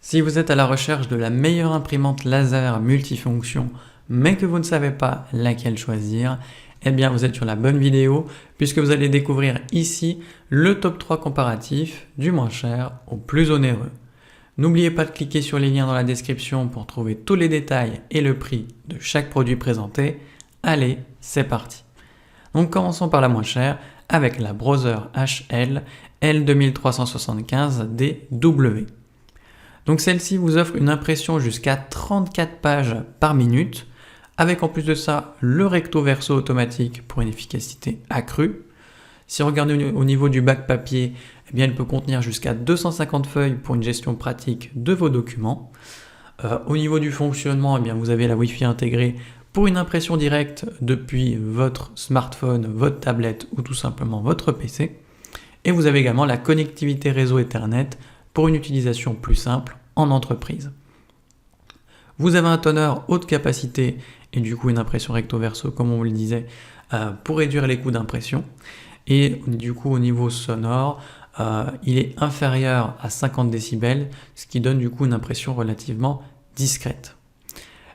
Si vous êtes à la recherche de la meilleure imprimante laser multifonction, mais que vous ne savez pas laquelle choisir, eh bien vous êtes sur la bonne vidéo puisque vous allez découvrir ici le top 3 comparatif du moins cher au plus onéreux. N'oubliez pas de cliquer sur les liens dans la description pour trouver tous les détails et le prix de chaque produit présenté. Allez, c'est parti. Donc commençons par la moins chère avec la Brother HL L2375DW. Donc celle-ci vous offre une impression jusqu'à 34 pages par minute, avec en plus de ça le recto verso automatique pour une efficacité accrue. Si on regarde au niveau du bac papier, eh bien, elle peut contenir jusqu'à 250 feuilles pour une gestion pratique de vos documents. Au niveau du fonctionnement, eh bien, vous avez la Wi-Fi intégrée pour une impression directe depuis votre smartphone, votre tablette ou tout simplement votre PC. Et vous avez également la connectivité réseau Ethernet pour une utilisation plus simple en entreprise. Vous avez un toner haute capacité et du coup une impression recto verso comme on vous le disait pour réduire les coûts d'impression. Et du coup au niveau sonore, il est inférieur à 50 décibels, ce qui donne du coup une impression relativement discrète.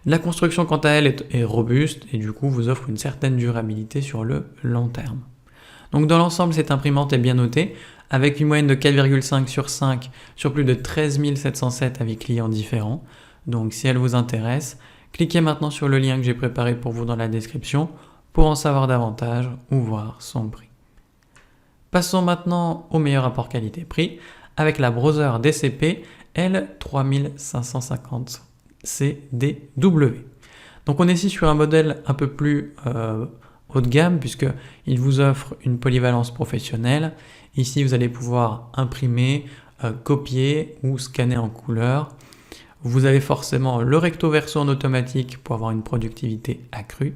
La construction quant à elle est robuste et du coup vous offre une certaine durabilité sur le long terme. Donc dans l'ensemble, cette imprimante est bien notée, avec une moyenne de 4,5 sur 5 sur plus de 13 707 avis clients différents. Donc si elle vous intéresse, cliquez maintenant sur le lien que j'ai préparé pour vous dans la description pour en savoir davantage ou voir son prix. Passons maintenant au meilleur rapport qualité-prix avec la Brother DCP L3550CDW. Donc on est ici sur un modèle un peu plus haut de gamme puisqu'il vous offre une polyvalence professionnelle. Ici, vous allez pouvoir imprimer, copier ou scanner en couleur. Vous avez forcément le recto verso en automatique pour avoir une productivité accrue.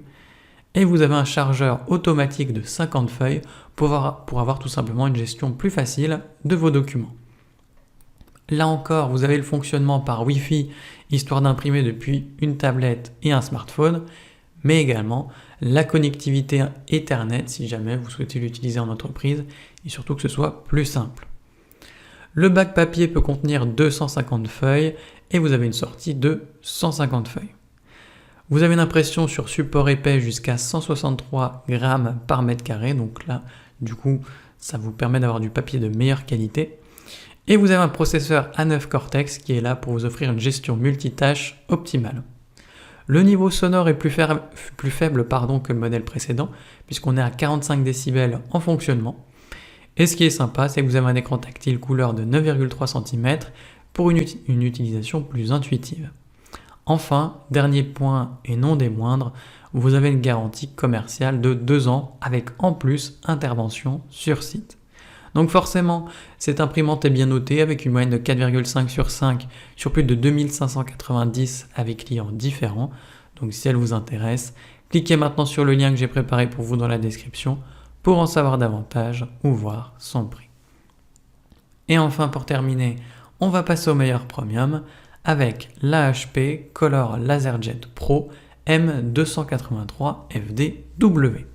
Et vous avez un chargeur automatique de 50 feuilles pour avoir tout simplement une gestion plus facile de vos documents. Là encore, vous avez le fonctionnement par Wi-Fi, histoire d'imprimer depuis une tablette et un smartphone, mais également la connectivité Ethernet si jamais vous souhaitez l'utiliser en entreprise et surtout que ce soit plus simple. Le bac papier peut contenir 250 feuilles et vous avez une sortie de 150 feuilles. Vous avez une impression sur support épais jusqu'à 163 grammes par mètre carré, donc là du coup ça vous permet d'avoir du papier de meilleure qualité. Et vous avez un processeur A9 Cortex qui est là pour vous offrir une gestion multitâche optimale. Le niveau sonore est plus faible que le modèle précédent, puisqu'on est à 45 décibels en fonctionnement. Et ce qui est sympa, c'est que vous avez un écran tactile couleur de 9,3 cm pour une utilisation plus intuitive. Enfin, dernier point et non des moindres, vous avez une garantie commerciale de 2 ans avec en plus intervention sur site. Donc forcément, cette imprimante est bien notée avec une moyenne de 4,5 sur 5 sur plus de 2590 avec clients différents. Donc si elle vous intéresse, cliquez maintenant sur le lien que j'ai préparé pour vous dans la description pour en savoir davantage ou voir son prix. Et enfin pour terminer, on va passer au meilleur premium avec l'AHP Color LaserJet Pro M283FDW.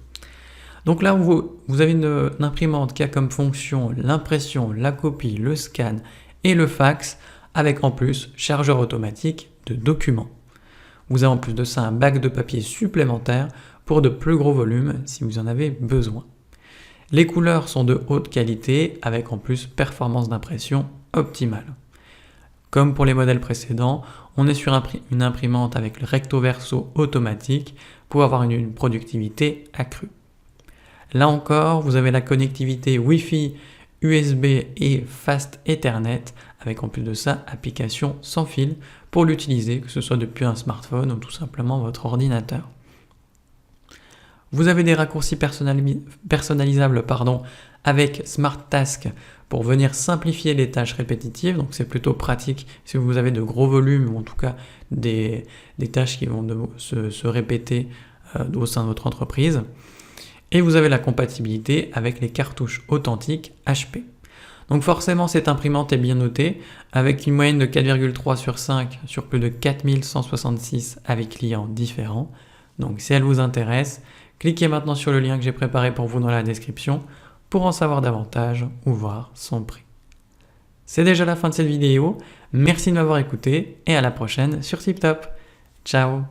Donc là, vous avez une imprimante qui a comme fonction l'impression, la copie, le scan et le fax, avec en plus chargeur automatique de documents. Vous avez en plus de ça un bac de papier supplémentaire pour de plus gros volumes si vous en avez besoin. Les couleurs sont de haute qualité, avec en plus performance d'impression optimale. Comme pour les modèles précédents, on est sur une imprimante avec le recto verso automatique pour avoir une productivité accrue. Là encore, vous avez la connectivité Wi-Fi, USB et Fast Ethernet avec en plus de ça application sans fil pour l'utiliser, que ce soit depuis un smartphone ou tout simplement votre ordinateur. Vous avez des raccourcis personnalisables avec Smart Task pour venir simplifier les tâches répétitives, donc c'est plutôt pratique si vous avez de gros volumes ou en tout cas des tâches qui vont se répéter au sein de votre entreprise. Et vous avez la compatibilité avec les cartouches authentiques HP. Donc forcément cette imprimante est bien notée avec une moyenne de 4,3 sur 5 sur plus de 4166 avec clients différents. Donc si elle vous intéresse, cliquez maintenant sur le lien que j'ai préparé pour vous dans la description pour en savoir davantage ou voir son prix. C'est déjà la fin de cette vidéo. Merci de m'avoir écouté et à la prochaine sur TipTop. Ciao!